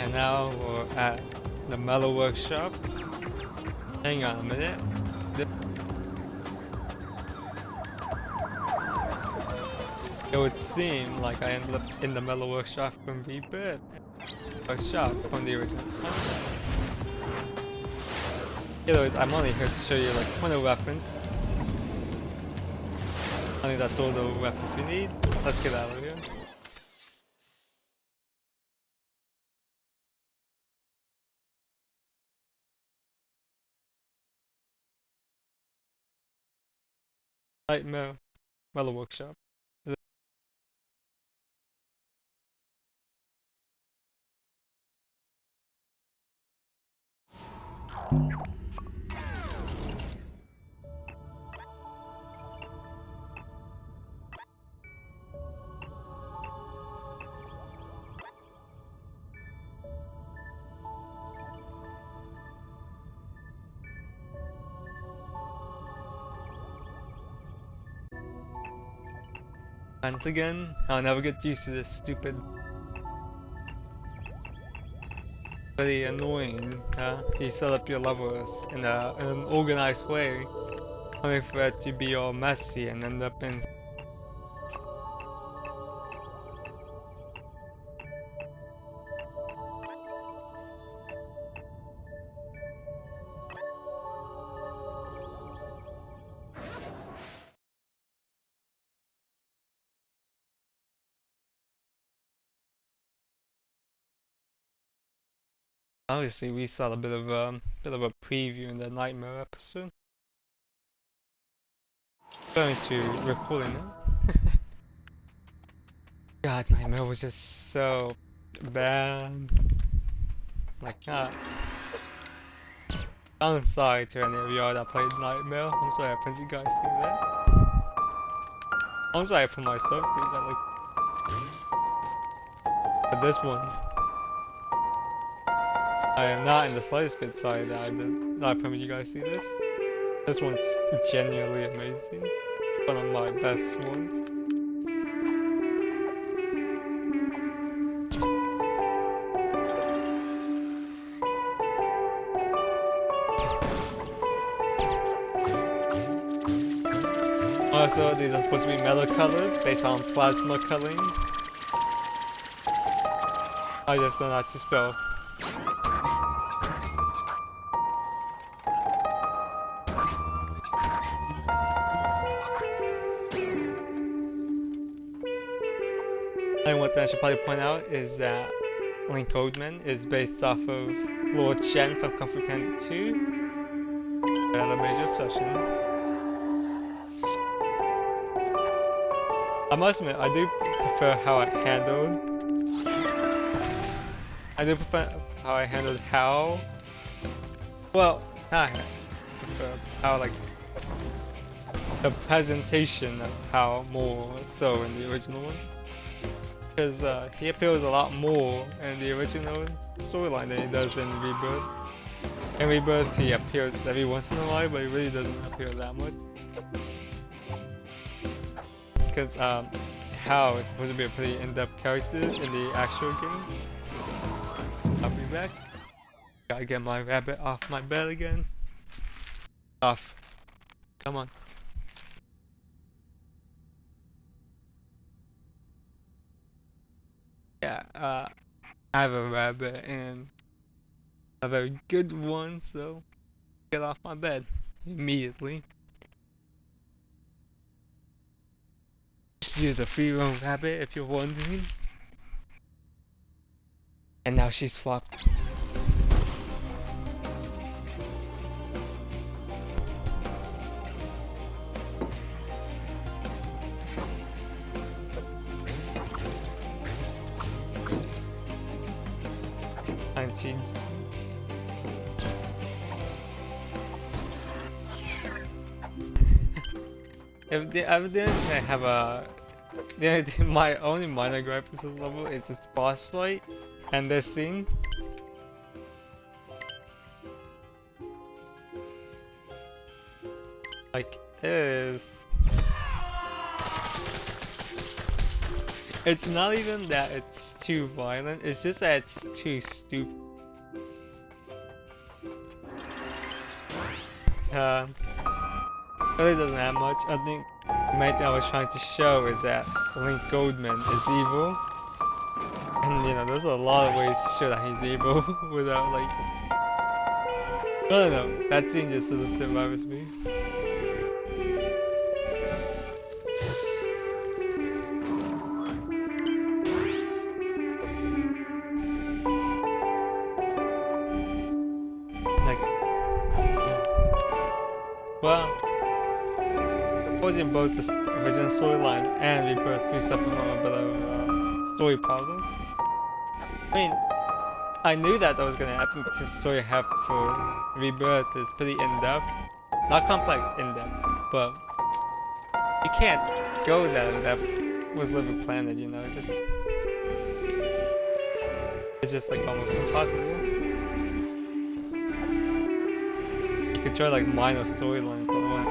And now we're at the metal workshop. Hang on a minute. It would seem like I ended up in the metal workshop from Rebirth. Workshop from the original content. Anyways, I'm only here to show you like 20 weapons. I think that's all the weapons we need. Let's get out of here. Nightmare Metal Workshop. Once again, I'll never get used to this stupid, really annoying. You set up your levels in an organized way, only for it to be all messy and end up in. Obviously, we saw a bit of a preview in the Nightmare episode. Going to recording now. God, Nightmare was just so bad. Like that. I'm sorry to any of y'all that played Nightmare. I'm sorry I put you guys through that. I'm sorry for myself, dude, that like. But this one. I am not in the slightest bit sorry that I promise you guys see this. This one's genuinely amazing. One of my best ones. Also, these are supposed to be metal colors based on plasma coloring. I just don't know how to spell. And one thing I should probably point out is that Link Oldman is based off of Lord Shen from Kung Fu Panda 2. I had a major obsession. I must admit, I do prefer how I handled. I do prefer how I handled Hal. Well, not prefer how like the presentation of Hal more so in the original one. Because he appeals a lot more in the original storyline than he does in Rebirth. In Rebirth he appears every once in a while, but he really doesn't appear that much. Because Hal is supposed to be a pretty in-depth character in the actual game. I'll be back. Gotta get my rabbit off my bed again. Off. Come on. Yeah, I have a rabbit and a very good one, so get off my bed immediately. She is a free-roam rabbit, if you're wondering. And now she's flopped. Time change. If the evidence I have a my only minor gripe with this level is its boss fight and this scene. Like it is. It's not even that it's too violent. It's just that it's too stupid. Really doesn't have much. I think the main thing I was trying to show is that Link Goldman is evil. And you know, there's a lot of ways to show that he's evil without like I don't know, that scene just doesn't sit right with me. Like, well, opposing both the original storyline and Rebirth do suffer from a bit of story problems. I mean, I knew that was gonna happen because the story I have for Rebirth is pretty in-depth. Not complex, in-depth, but you can't go that in-depth with Little Planet, you know, it's just like almost impossible. You could try like minor storylines, but what?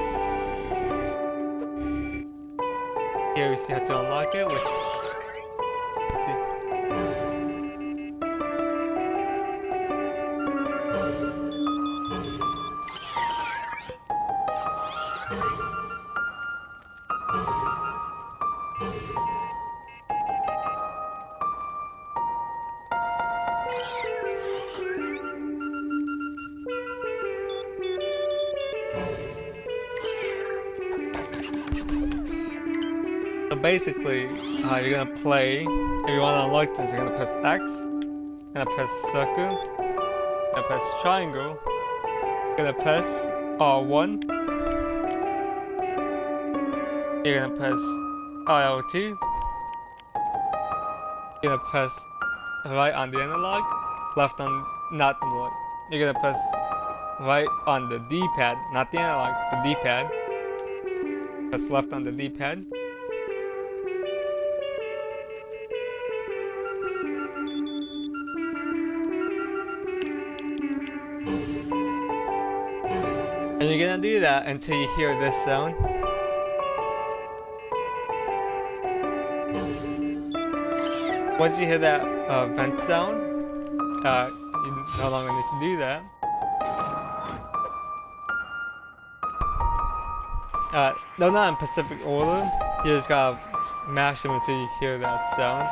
Here we see how to unlock it, which let's see. So basically, you're gonna play, if you want to unlock this, you're gonna press X, you're gonna press circle, you're gonna press triangle, you're gonna press R1, you're gonna press RL2, you're gonna press right on the analog, left on not analog. You're gonna press right on the D-pad, not the analog, the D-pad. Press left on the D-pad. And you're gonna do that until you hear this sound. Once you hear that vent sound, you no longer need to do that. No, not in specific order. You just gotta mash them until you hear that sound.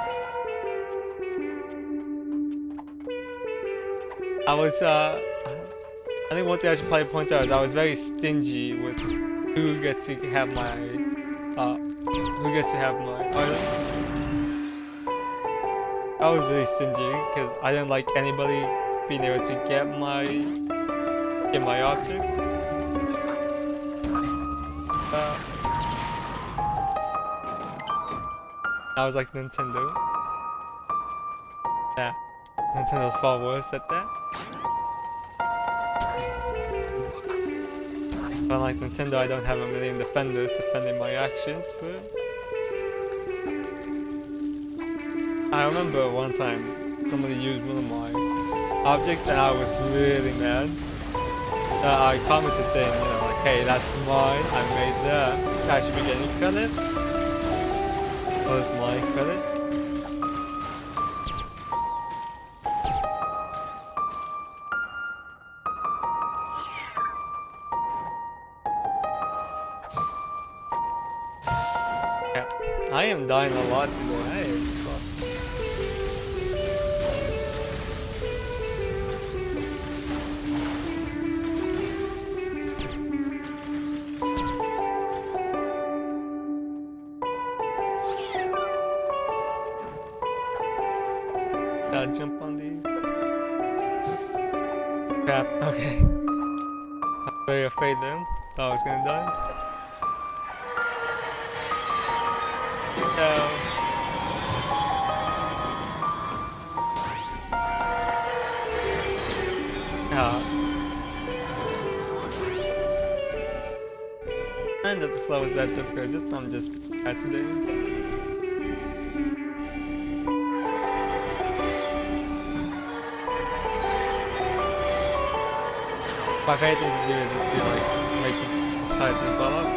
I think one thing I should probably point out is I was very stingy with who gets to have my, I was really stingy because I didn't like anybody being able to get my objects. I was like Nintendo. Yeah, Nintendo's far worse at that. But like Nintendo, I don't have a million defenders defending my actions, but I remember one time somebody used one of my objects and I was really mad. I commented saying, you know, like, hey, that's mine, I made that. I should be getting credit. That was my credit. Yeah, I am dying a lot today. Gotta jump on these. Crap, okay. I'm very afraid then. Thought I was gonna die. No. And that the slow is that difficult, I'm just bad today. My favorite thing to do is just to like make this tight and fall up.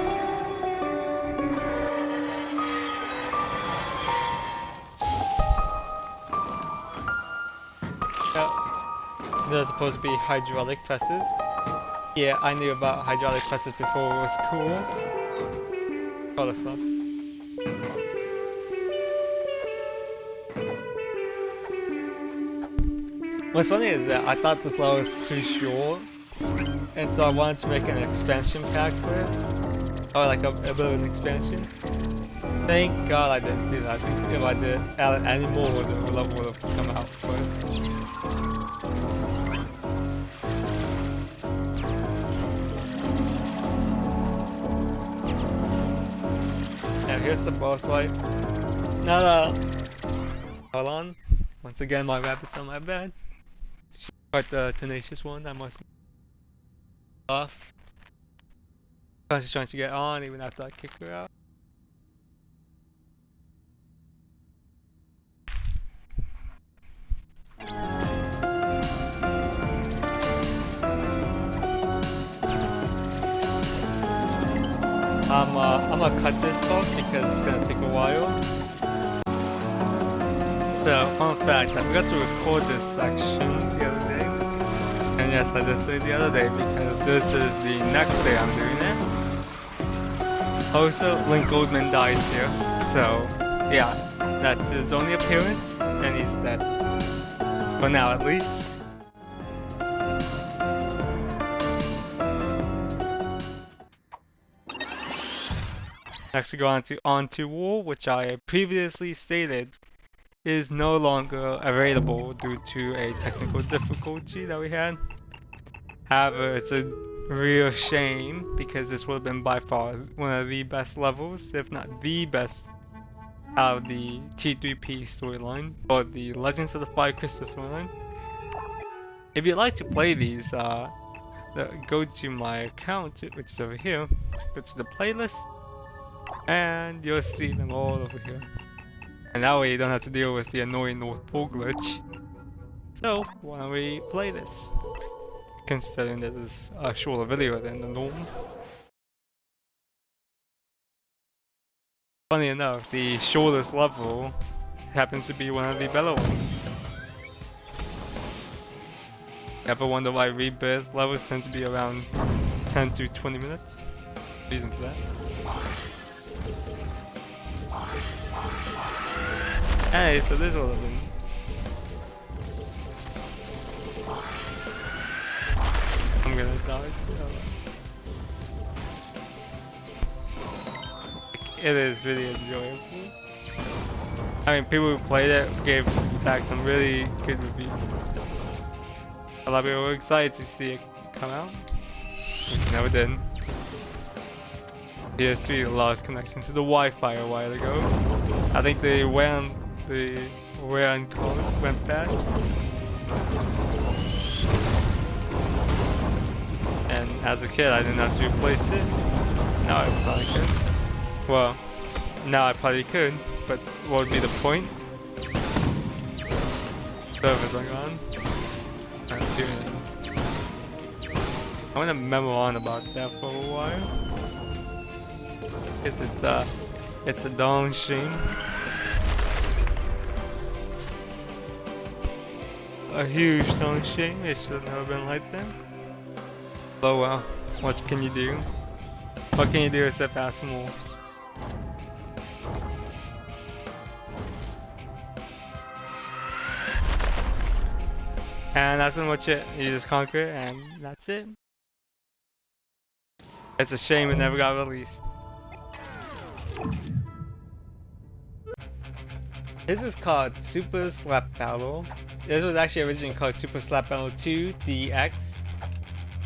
They're supposed to be hydraulic presses. Yeah, I knew about hydraulic presses before it was cool. Color sauce. What's funny is that I thought this level was too short, and so I wanted to make an expansion pack for it. Or like a bit of an expansion. Thank God I didn't do that. I think if I did add any more, the level would have come out first. And here's the boss fight. No. Hold on. Once again, my rabbit's on my bed. Quite the tenacious one, I must off. She's trying to get on even after I kick her out. I'm gonna cut this part because it's gonna take a while. So, fun fact, I forgot to record this section the other day. And yes, I just did it the other day because this is the next day I'm doing it. Also, Link Goldman dies here. So, yeah, that's his only appearance, and he's dead. For now, at least. Next we go on to War, which I previously stated is no longer available due to a technical difficulty that we had. However, it's a real shame because this would have been by far one of the best levels, if not the best, out of the T3P storyline, or the Legends of the Five Crystal storyline. If you'd like to play these, go to my account, which is over here, go to the playlist, and you'll see them all over here. And that way you don't have to deal with the annoying North Pole glitch. So, why don't we play this? Considering that it's a shorter video than the norm. Funny enough, the shortest level happens to be one of the better ones. Ever wonder why rebirth levels tend to be around 10 to 20 minutes? Reason for that. Hey, so there's all of them. I'm gonna die still. It is really enjoyable. I mean, people who played it gave back some really good reviews. A lot of people were excited to see it come out, which never did. PS3 lost connection to the Wi-Fi a while ago. I think the WAN code went bad. And as a kid I didn't have to replace it. Now I probably could. Well, now I probably could, but what would be the point? Servers are gone. I'm doing it. I'm gonna memo on about that for a while. It's a darn shame. A huge darn shame. It should have never been like that. Oh well, what can you do? What can you do except ask more? And that's pretty much it. You just conquer it and that's it. It's a shame it never got released. This is called Super Slap Battle. This was actually originally called Super Slap Battle 2 DX.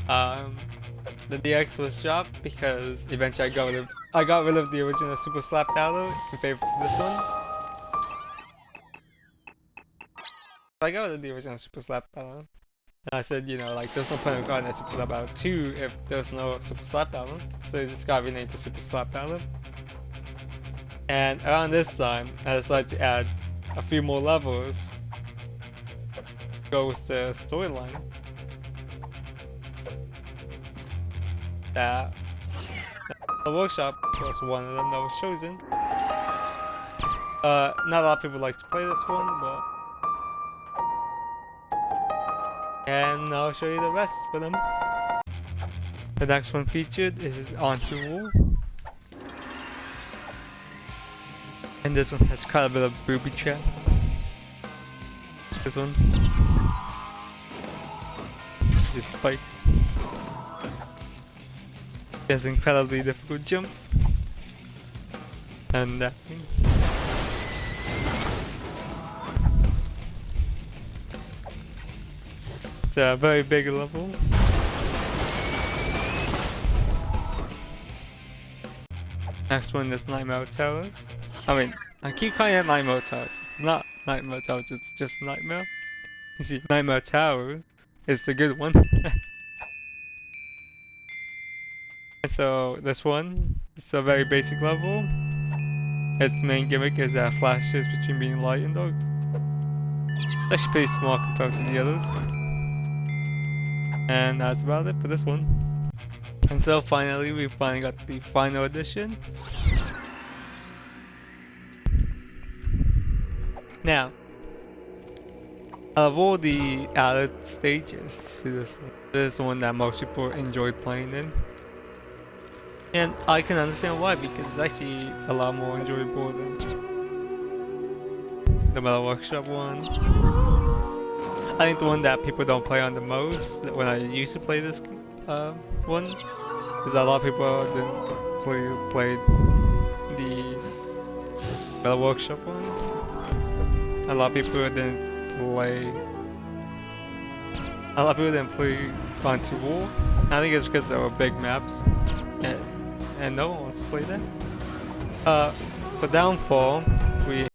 The DX was dropped because eventually I got rid of the original Super Slap Battle in favor of this one. I got rid of the original Super Slap Battle. And I said, you know, like there's no point in calling it Super Slap Battle 2 if there's no Super Slap Battle. So it just got renamed to Super Slap Battle. And around this time, I decided to add a few more levels. Go with the storyline. That the workshop was one of them that was chosen. Not a lot of people like to play this one, but and I'll show you the rest for them. The next one featured is Onto Wall. And this one has quite a bit of booby traps. This one. These spikes. There's incredibly difficult jump. And that thing. It's a very big level. Next one is Nightmare Towers. I mean, I keep calling it Nightmare Towers. It's not Nightmare Towers, it's just Nightmare. You see, Nightmare Towers is the good one. So this one, it's a very basic level. Its main gimmick is that flashes between being light and dark. It's actually pretty small compared to the others. And that's about it for this one. And so finally, we finally got the final edition. Now, out of all the added stages to this is the one that most people enjoyed playing in. And I can understand why, because it's actually a lot more enjoyable than the Metal Workshop one. I think the one that people don't play on the most, when I used to play this one, is a lot of people didn't play the Metal Workshop one. A lot of people didn't play Onto Wall. I think it's because there were big maps and no one wants to play that. For Downfall, we